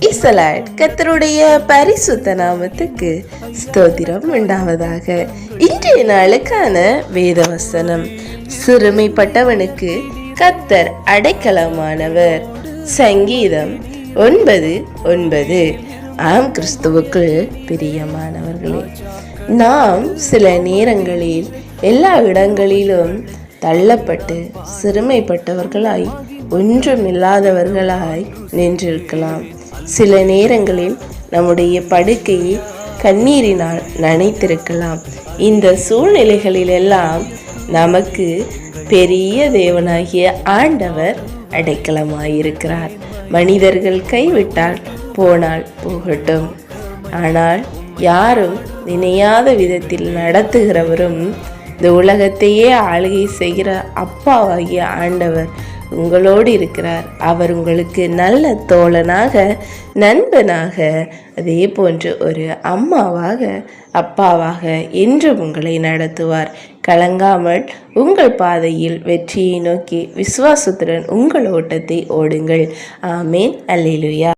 இஸ்லாட் கர்த்தருடைய பரிசுத்த நாமத்துக்கு ஸ்தோத்திரம் உண்டாவதாக. இன்றைய நாளுக்கான வேத வசனம், சிறுமைப்பட்டவனுக்கு கர்த்தர் அடைக்கலமானவர். சங்கீதம் 9:9. ஆம் கிறிஸ்துவுக்குள் பிரியமானவர்களே, நாம் சில நேரங்களில் எல்லா இடங்களிலும் தள்ளப்பட்டு சிறுமைப்பட்டவர்களாய் ஒன்றுமில்லாதவர்களாய் நின்றிருக்கலாம். சில நேரங்களில் நம்முடைய படுக்கையை கண்ணீரினால் நனைத்திருக்கலாம். இந்த சூழ்நிலைகளிலெல்லாம் நமக்கு பெரிய தேவனாகிய ஆண்டவர் அடைக்கலமாயிருக்கிறார். மனிதர்கள் கைவிட்டால் போனால் போகட்டும், ஆனால் யாரும் நினையாத விதத்தில் நடத்துகிறவரும் இந்த உலகத்தையே ஆளுகை செய்கிற அப்பாவாகிய ஆண்டவர் உங்களோடு இருக்கிறார். அவர் உங்களுக்கு நல்ல தோழனாக, நண்பனாக, அதே போன்று ஒரு அம்மாவாக, அப்பாவாக என்று உங்களை நடத்துவார். கலங்காமல் உங்கள் பாதையில் வெற்றியை நோக்கி விசுவாசத்துடன் உங்கள் ஓட்டத்தை ஓடுங்கள். ஆமேன். அல்லேலூயா.